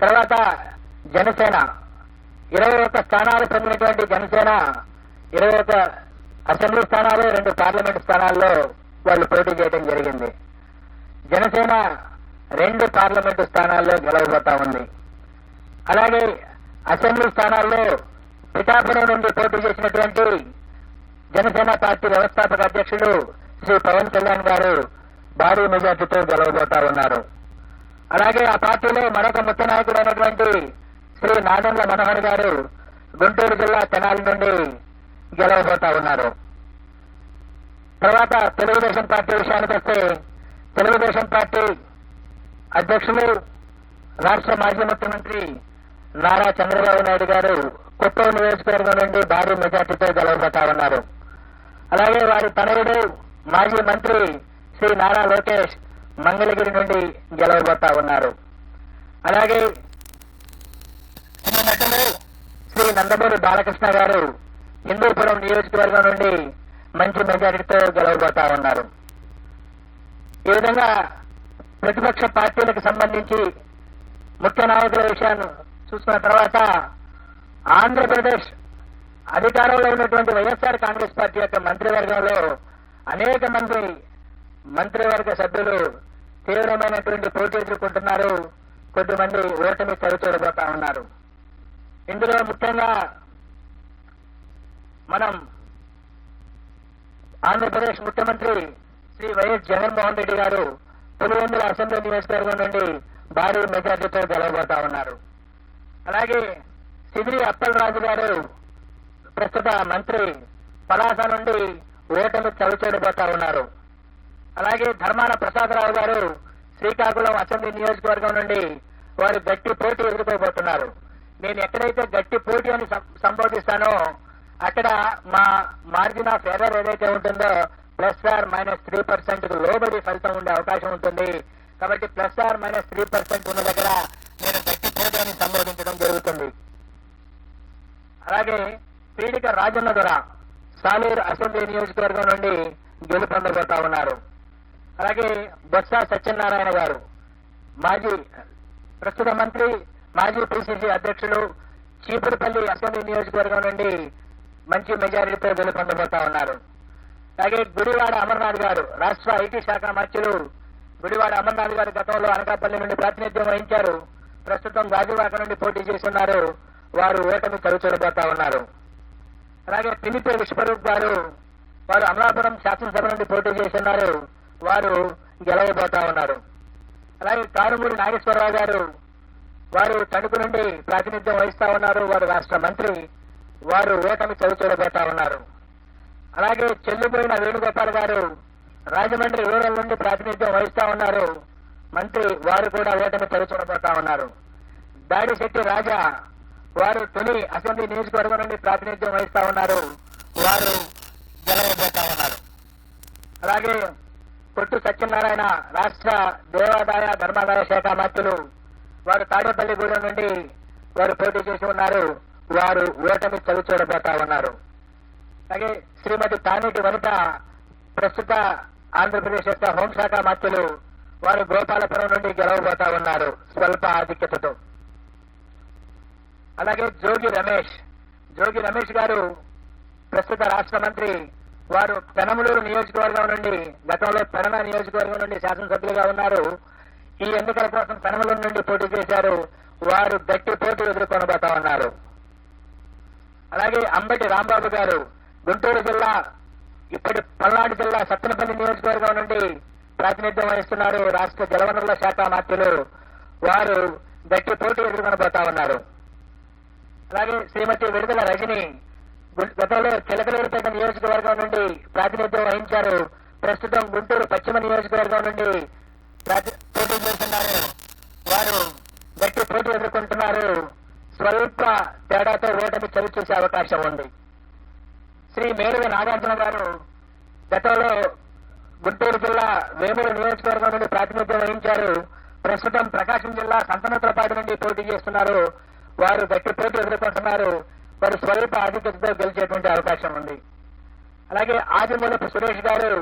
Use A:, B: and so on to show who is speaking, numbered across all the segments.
A: తర్వాత జనసేన 21 స్థానాలు పొందినటువంటి జనసేన 21 అసెంబ్లీ స్థానాలు, 2 పార్లమెంట్ స్థానాల్లో వాళ్ళు పోటీ చేయడం జరిగింది. జనసేన 2 పార్లమెంటు స్థానాల్లో గెలవబోతా ఉంది. అలాగే అసెంబ్లీ స్థానాల్లో పిఠాపురం నుండి పోటీ చేసినటువంటి జనసేన పార్టీ వ్యవస్థాపక అధ్యక్షుడు శ్రీ పవన్ కళ్యాణ్ గారు భారీ మెజార్టీతో గెలవబోతా ఉన్నారు. అలాగే ఆ పార్టీలో మరొక ముఖ్య నాయకుడైనటువంటి శ్రీ నాదెండ్ల మనోహర్ గారు గుంటూరు జిల్లా తెనాలి నుండి గెలవబోతా ఉన్నారు. తర్వాత తెలుగుదేశం పార్టీ విషయానికి వస్తే తెలుగుదేశం పార్టీ అధ్యక్షులు రాష్ట్ర మాజీ ముఖ్యమంత్రి నారా చంద్రబాబు నాయుడు గారు కొత్తూరు నియోజకవర్గం నుండి భారీ మెజార్టీతో గెలవబోతా ఉన్నారు. అలాగే వారి తనయుడు మాజీ మంత్రి శ్రీ నారా లోకేష్ మంగళగిరి నుండి గెలవబోతా ఉన్నారు. అలాగే నటులు శ్రీ నందమూరి బాలకృష్ణ గారు హిందూపురం నియోజకవర్గం నుండి మంచి మెజారిటీతో గెలవబోతా ఉన్నారు. ఈ విధంగా ప్రతిపక్ష పార్టీలకు సంబంధించి ముఖ్య నాయకుల విషయాన్ని చూసుకున్న తర్వాత ఆంధ్రప్రదేశ్ అధికారంలో ఉన్నటువంటి వైఎస్ఆర్ కాంగ్రెస్ పార్టీ యొక్క మంత్రివర్గంలో అనేక మంది మంత్రివర్గ సభ్యులు తీవ్రమైనటువంటి పోటీ ఎదుర్కొంటున్నారు. కొద్దిమంది ఓటమి చవిచూడబోతా ఉన్నారు. ఇందులో ముఖ్యంగా మనం ఆంధ్రప్రదేశ్ ముఖ్యమంత్రి శ్రీ వైఎస్ జగన్మోహన్ రెడ్డి గారు పులివెందుల అసెంబ్లీ నియోజకవర్గం నుండి భారీ మెజార్టీతో గెలవబోతా ఉన్నారు. అలాగే సిదిరి అప్పలరాజు గారు ప్రస్తుత మంత్రి పలాస నుండి ఓటమి చవిచూడబోతా ఉన్నారు. అలాగే ధర్మాన ప్రసాదరావు గారు శ్రీకాకుళం అసెంబ్లీ నియోజకవర్గం నుండి వారు గట్టి పోటీ ఎదుర్కోబోతున్నారు. నేను ఎక్కడైతే గట్టి పోటీ అని సంబోధిస్తానో అక్కడ మా మార్జిన్ ఆఫ్ ఎర్రర్ ఏదైతే ఉంటుందో +/- 3% లోబడి ఫలితం ఉండే అవకాశం ఉంటుంది. కాబట్టి +/- 3% ఉన్న దగ్గర నేను గట్టి పోటీ అని సంబోధించడం జరుగుతుంది. అలాగే పీడిక రాజన్న దొర సాలూరు అసెంబ్లీ నియోజకవర్గం నుండి గెలుపొందబోతా ఉన్నారు. అలాగే బొత్స సత్యనారాయణ గారు ప్రస్తుత మంత్రి, మాజీ పిసిసి అధ్యక్షులు చీపురుపల్లి అసెంబ్లీ నియోజకవర్గం నుండి మంచి మెజారిటీతో గెలుపొందబోతా ఉన్నారు. అలాగే గుడివాడ అమర్నాథ్ గారు రాష్ట్ర ఐటీ శాఖ మంత్రులు గుడివాడ అమర్నాథ్ గారు గతంలో అనకాపల్లి నుండి ప్రాతినిధ్యం వహించారు. ప్రస్తుతం గాజువాక నుండి పోటీ చేస్తున్నారు. వారు ఓటమి చవిచూడబోతా ఉన్నారు. అలాగే పినిపే విశ్వరూప్ గారు వారు అమలాపురం శాసనసభ నుండి పోటీ చేస్తున్నారు. వారు గెలవబోతా ఉన్నారు. అలాగే కారుమూరి నాగేశ్వరరావు గారు వారు తణుకు నుండి ప్రాతినిధ్యం వహిస్తా ఉన్నారు. వారు రాష్ట్ర మంత్రి. వారు ఓటమి చవిచూడబోతా ఉన్నారు. అలాగే చెల్లిపోయిన వేణుగోపాల్ గారు రాజమండ్రి రూరల్ నుండి ప్రాతినిధ్యం వహిస్తా ఉన్నారు. మంత్రి. వారు కూడా ఓటమి చవిచూడబోతా ఉన్నారు. దాడిశెట్టి రాజా వారు తొలి అసెంబ్లీ నియోజకవర్గం నుండి ప్రాతినిధ్యం వహిస్తా ఉన్నారు. వారు గెలవబోతా ఉన్నారు. అలాగే కొట్టు సత్యనారాయణ రాష్ట్ర దేవాదాయ ధర్మాదాయ శాఖ మంత్రులు వారు తాడేపల్లిగూడెం నుండి వారు పోటీ చేసి ఉన్నారు. వారు ఓటమి చవిచూడబోతా ఉన్నారు. అలాగే శ్రీమతి తానేటి వనిత ప్రస్తుత ఆంధ్రప్రదేశ్ యొక్క హోంశాఖ మంత్రులు వారు గోపాలపురం నుండి గెలవబోతా ఉన్నారు స్వల్ప ఆధిక్యతతో. అలాగే జోగి రమేష్ గారు ప్రస్తుత రాష్ట్ర మంత్రి. వారు పెనమలూరు నియోజకవర్గం నుండి గతంలో పెనమ నియోజకవర్గం నుండి శాసనసభ్యులుగా ఉన్నారు. ఈ ఎన్నికల కోసం పెనమలూరు నుండి పోటీ చేశారు. వారు గట్టి పోటీ ఎదుర్కొనబోతా ఉన్నారు. అలాగే అంబటి రాంబాబు గారు గుంటూరు జిల్లా ఇప్పటి పల్నాడు జిల్లా సత్తెనపల్లి నియోజకవర్గం నుండి ప్రాతినిధ్యం వహిస్తున్నారు. రాష్ట్ర జలవనరుల శాఖ మంత్రులు. వారు గట్టి పోటీ ఎదుర్కొనబోతా ఉన్నారు. అలాగే శ్రీమతి విడుదల రజని గతంలో చిలకలూరుపేట నియోజకవర్గం నుండి ప్రాతినిధ్యం వహించారు. ప్రస్తుతం గుంటూరు పశ్చిమ నియోజకవర్గం నుండి పోటీ చేస్తున్నారు. వారు గట్టి పోటీ ఎదుర్కొంటున్నారు. స్వల్ప తేడాతో ఓటమి చవిచూసే అవకాశం ఉంది. శ్రీ మేరుగ నాగార్జున గారు గతంలో గుంటూరు జిల్లా వేమూరు నియోజకవర్గం నుండి ప్రాతినిధ్యం వహించారు. ప్రస్తుతం ప్రకాశం జిల్లా సంతనూతలపాటి నుండి పోటీ చేస్తున్నారు. వారు గట్టి పోటీ ఎదుర్కొంటున్నారు. వారు స్వల్ప ఆధిక్యతతో గెలిచేటువంటి అవకాశం ఉంది. అలాగే ఆదిమూలపు సురేష్ గారు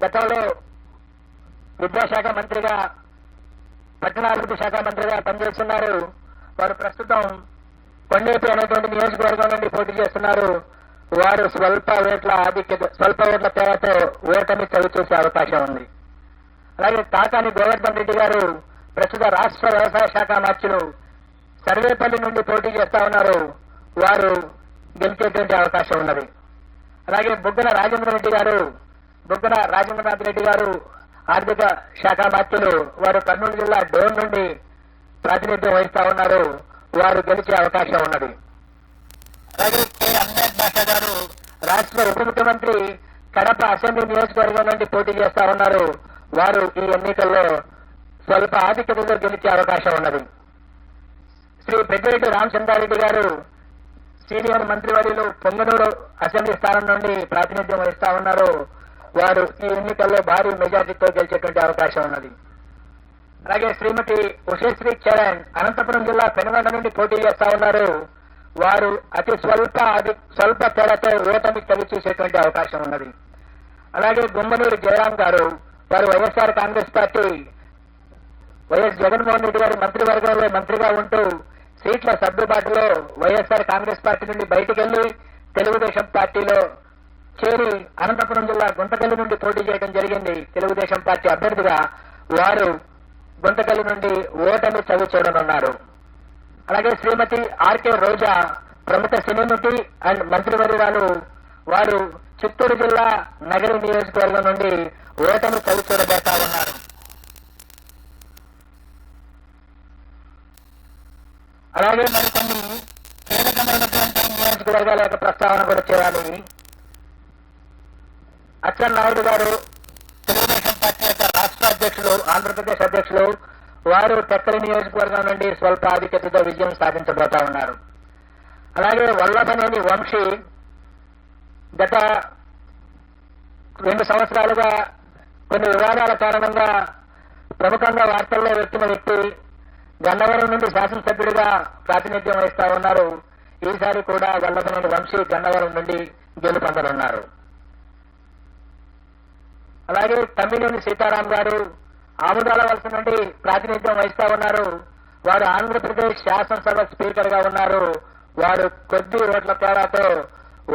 A: గతంలో విద్యాశాఖ మంత్రిగా పట్టణాభివృద్ధి శాఖ మంత్రిగా పనిచేస్తున్నారు. వారు ప్రస్తుతం కొండేపి అనేటువంటి నియోజకవర్గం నుండి పోటీ చేస్తున్నారు. వారు స్వల్ప ఓట్ల తేడాతో ఓటమి చవిచూసే అవకాశం ఉంది. అలాగే తాకాని గోవర్ధన్ రెడ్డి గారు ప్రస్తుత రాష్ట్ర వ్యవసాయ శాఖ మంత్రులు సర్వేపల్లి నుండి పోటీ చేస్తా ఉన్నారు. వారు గెలిచేటువంటి అవకాశం ఉన్నది. అలాగే బుగ్గన రాజేంద్రనాథ్ రెడ్డి గారు ఆర్థిక శాఖ మంత్రులు వారు కర్నూలు జిల్లా డోన్ నుండి ప్రాతినిధ్యం వహిస్తా ఉన్నారు. వారు గెలిచే అవకాశం ఉన్నది. అలాగే కె అహ్మద్ బాషా గారు రాష్ట్ర ఉప ముఖ్యమంత్రి కడప అసెంబ్లీ నియోజకవర్గం నుండి పోటీ చేస్తా ఉన్నారు. వారు ఈ ఎన్నికల్లో స్వల్ప ఆధిక్యతతో గెలిచే అవకాశం ఉన్నది. శ్రీ పెద్దిరెడ్డి రామచంద్రారెడ్డి గారు సీనియర్ మంత్రివర్యులు పొంగనూరు అసెంబ్లీ స్థానం నుండి ప్రాతినిధ్యం వహిస్తా ఉన్నారు. వారు ఈ ఎన్నికల్లో భారీ మెజార్టీతో గెలిచేటువంటి అవకాశం ఉన్నది. అలాగే శ్రీమతి ఉషశ్రీ చరణ్ అనంతపురం జిల్లా పెనుగొండ నుండి పోటీ చేస్తా ఉన్నారు. వారు అతి స్వల్ప తేడాతో ఓటమి చవిచూసేటువంటి అవకాశం ఉన్నది. అలాగే గుమ్మనూరు జయరాం గారు వారు వైఎస్ఆర్ కాంగ్రెస్ పార్టీ వైఎస్ జగన్మోహన్ రెడ్డి గారి మంత్రివర్గంలో మంత్రిగా ఉంటూ సీట్ల సర్దుబాటులో వైఎస్ఆర్ కాంగ్రెస్ పార్టీ నుండి బయటికి వెళ్లి తెలుగుదేశం పార్టీలో చేరి అనంతపురం జిల్లా గుంతకల్లి నుండి పోటీ చేయడం జరిగింది. తెలుగుదేశం పార్టీ అభ్యర్థిగా వారు గుంతకల్లి నుండి ఓటమి చవి చూడనున్నారు. అలాగే శ్రీమతి ఆర్కే రోజా ప్రముఖ సినీ నటి అండ్ మంత్రివర్యురాలు వారు చిత్తూరు జిల్లా నగరి నియోజకవర్గం నుండి ఓటమి చవి చూడబోతా ఉన్నారు. అలాగే మరికొన్ని కీలకమైనటువంటి నియోజకవర్గాల యొక్క ప్రస్తావన కూడా చేయాలి. అచ్చెన్నాయుడు గారు తెలుగుదేశం పార్టీ యొక్క రాష్ట్ర అధ్యక్షులు, ఆంధ్రప్రదేశ్ అధ్యక్షులు, వారు టెక్కలి నియోజకవర్గం నుండి స్వల్ప ఆధిక్యతతో విజయం సాధించబోతా ఉన్నారు. అలాగే వల్లభనేని వంశీ గత 2 సంవత్సరాలుగా కొన్ని వివాదాల కారణంగా ప్రముఖంగా వార్తల్లో వచ్చిన వ్యక్తి గన్నవరం నుండి శాసనసభ్యుడిగా ప్రాతినిధ్యం వహిస్తా ఉన్నారు. ఈసారి కూడా వల్లభనేని వంశీ గన్నవరం నుండి గెలుపొందనున్నారు. అలాగే తమ్మినేని సీతారాం గారు ఆముదాల వలస నుండి ప్రాతినిధ్యం వహిస్తా ఉన్నారు. వారు ఆంధ్రప్రదేశ్ శాసనసభ స్పీకర్ గా ఉన్నారు. వారు కొద్ది ఓట్ల తేడాతో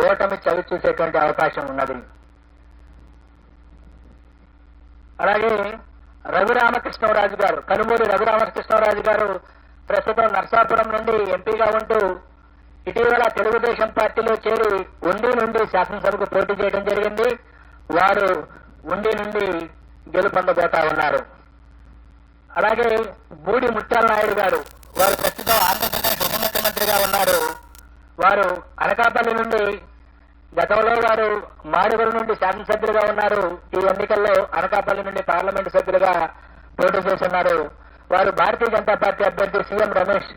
A: ఓటమి చవి చూసేటువంటి అవకాశం ఉన్నది. అలాగే రఘురామకృష్ణరాజు గారు, కనుమూరి రఘురామకృష్ణరాజు గారు ప్రస్తుతం నర్సాపురం నుండి ఎంపీగా ఉంటూ ఇటీవల తెలుగుదేశం పార్టీలో చేరి ఉండి నుండి శాసనసభకు పోటీ చేయడం జరిగింది. వారు ఉండి నుండి గెలుపొందబోతా ఉన్నారు. అలాగే బూడి ముత్యాల నాయుడు గారు వారు ప్రస్తుతం ఆంధ్రప్రదేశ్ ఉప ముఖ్యమంత్రిగా ఉన్నారు. వారు అనకాపల్లి నుండి గతంలో వారు మాడుగురు నుండి శాసనసభ్యులుగా ఉన్నారు. ఈ ఎన్నికల్లో అనకాపల్లి నుండి పార్లమెంటు సభ్యులుగా పోటీ చేస్తున్నారు. వారు భారతీయ జనతా పార్టీ అభ్యర్థి సీఎం రమేష్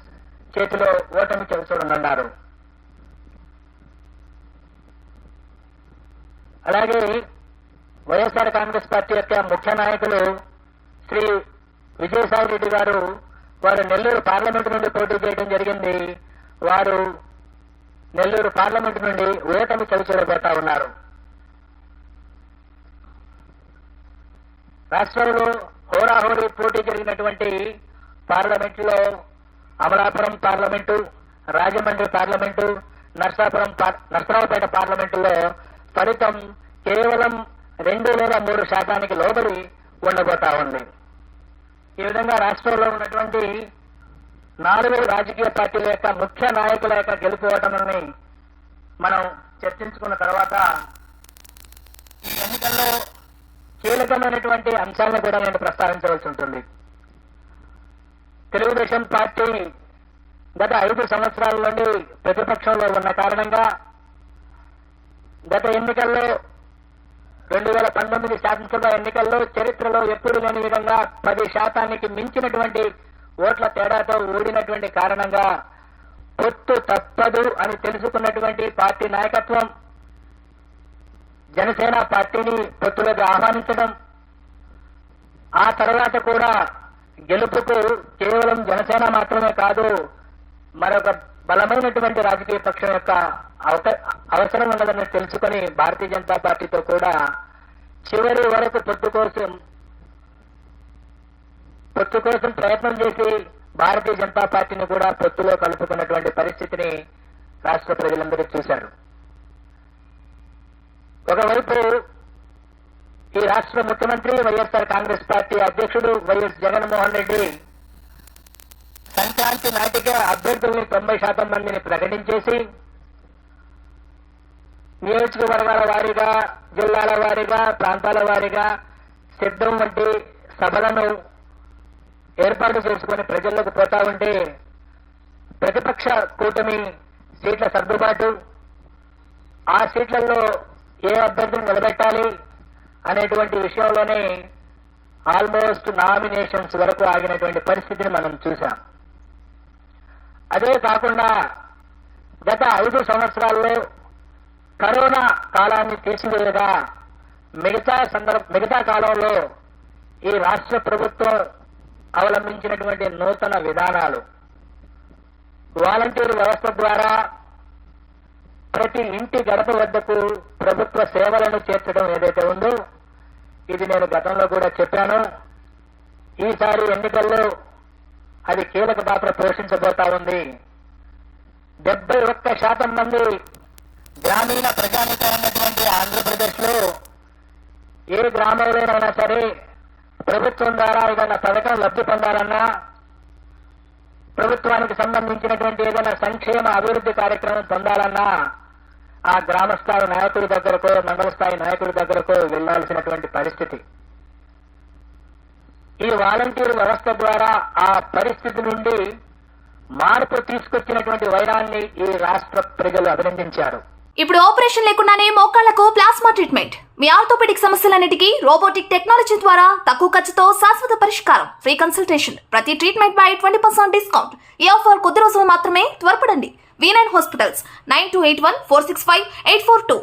A: చేతిలో ఓటమి చూడనున్నారు. అలాగే వైఎస్ఆర్ కాంగ్రెస్ పార్టీ యొక్క ముఖ్య నాయకులు శ్రీ విజయసాయి రెడ్డి గారు వారు నెల్లూరు పార్లమెంటు నుండి పోటీ చేయడం జరిగింది. వారు నెల్లూరు పార్లమెంటు నుండి ఓటమి చవిచూడబోతా ఉన్నారు. రాష్ట్రంలో హోరాహోరీ పోటీ జరిగినటువంటి పార్లమెంటులో అమలాపురం పార్లమెంటు, రాజమండ్రి పార్లమెంటు, నర్సరావుపేట పార్లమెంటులో ఫలితం కేవలం 2 లేదా 3% లోబడి ఉండబోతా ఉంది. ఈ విధంగా రాష్ట్రంలో ఉన్నటువంటి 4 రాజకీయ పార్టీల యొక్క ముఖ్య నాయకుల యొక్క గెలుపోవటమని మనం చర్చించుకున్న తర్వాత ఈ ఎన్నికల్లో కీలకమైనటువంటి అంశాలను కూడా నేను ప్రస్తావించవలసి ఉంటుంది. తెలుగుదేశం పార్టీ గత 5 సంవత్సరాల నుండి ప్రతిపక్షంలో ఉన్న కారణంగా గత ఎన్నికల్లో 2019 శాసనసభ ఎన్నికల్లో చరిత్రలో ఎప్పుడు లేని విధంగా 10% మించినటువంటి ఓట్ల తేడాతో ఓడినటువంటి కారణంగా పొత్తు తప్పదు అని తెలుసుకున్నటువంటి పార్టీ నాయకత్వం జనసేన పార్టీని పొత్తులోకి ఆహ్వానించడం, ఆ తర్వాత కూడా గెలుపుకు కేవలం జనసేన మాత్రమే కాదు మరొక బలమైనటువంటి రాజకీయ పక్షం యొక్క అవసరం ఉన్నదని తెలుసుకొని భారతీయ జనతా పార్టీతో కూడా చివరి వరకు పొత్తు కోసం పొత్తు కోసం ప్రయత్నం చేసి భారతీయ జనతా పార్టీని కూడా పొత్తులో కలుపుకున్నటువంటి పరిస్థితిని రాష్ట్ర ప్రజలందరూ చూశారు. ఒకవైపు ఈ రాష్ట్ర ముఖ్యమంత్రి వైఎస్ఆర్ కాంగ్రెస్ పార్టీ అధ్యక్షుడు వైఎస్ జగన్మోహన్ రెడ్డి సంక్రాంతి నాటిగా అభ్యర్థుల్ని 90% మందిని ప్రకటించేసి నియోజకవర్గాల వారీగా, జిల్లాల వారీగా, ప్రాంతాల వారీగా సిద్ధం వంటి సభలను ఏర్పాటు చేసుకుని ప్రజల్లోకి పోతా ఉంటే ప్రతిపక్ష కూటమి సీట్ల సర్దుబాటు, ఆ సీట్లలో ఏ అభ్యర్థిని నిలబెట్టాలి అనేటువంటి విషయంలోనే ఆల్మోస్ట్ నామినేషన్స్ వరకు ఆగినటువంటి పరిస్థితిని మనం చూసాం. అదే కాకుండా గత 5 సంవత్సరాల్లో కరోనా కాలాన్ని తీసివేయగా మిగతా కాలంలో ఈ రాష్ట్ర ప్రభుత్వం అవలంబించినటువంటి నూతన విధానాలు, వాలంటీర్ వ్యవస్థ ద్వారా ప్రతి ఇంటి గడప వద్దకు ప్రభుత్వ సేవలను చేర్చడం ఏదైతే ఉందో, ఇది నేను గతంలో కూడా చెప్పాను. ఈసారి ఎన్నికల్లో అది కీలక పాత్ర పోషించబోతా ఉంది. 71% మంది గ్రామీణ ప్రజానీకం ఉన్నటువంటి ఆంధ్రప్రదేశ్ లో ఏ గ్రామంలోనైనా సరే ప్రభుత్వం ద్వారా ఏదైనా పథకం లబ్ధి పొందాలన్నా, ప్రభుత్వానికి సంబంధించినటువంటి ఏదైనా సంక్షేమ అభివృద్ధి కార్యక్రమం పొందాలన్నా ఆ గ్రామ స్థాయి నాయకుడి దగ్గరకో, మండల స్థాయి నాయకుడి దగ్గరకో వెళ్లాల్సినటువంటి పరిస్థితి. ఈ వాలంటీర్ వ్యవస్థ ద్వారా ఆ పరిస్థితి నుండి మార్పు తీసుకొచ్చినటువంటి వైరాన్ని ఈ రాష్ట్ర ప్రజలు అభినందించారు.
B: ఇప్పుడు ఆపరేషన్ లేకుండానే మోకాళ్లకు ప్లాస్మా ట్రీట్మెంట్. మీ ఆర్థోపెడిక్ సమస్యలన్నిటికీ రోబోటిక్ టెక్నాలజీ ద్వారా తక్కువ ఖర్చుతో శాశ్వత పరిష్కారం. Free consultation. ప్రతి ట్రీట్మెంట్ పై 20% డిస్కౌంట్. ఈ ఆఫర్ కొద్ది రోజులు మాత్రమే. త్వరపడండి. V9 hospitals 9281465842.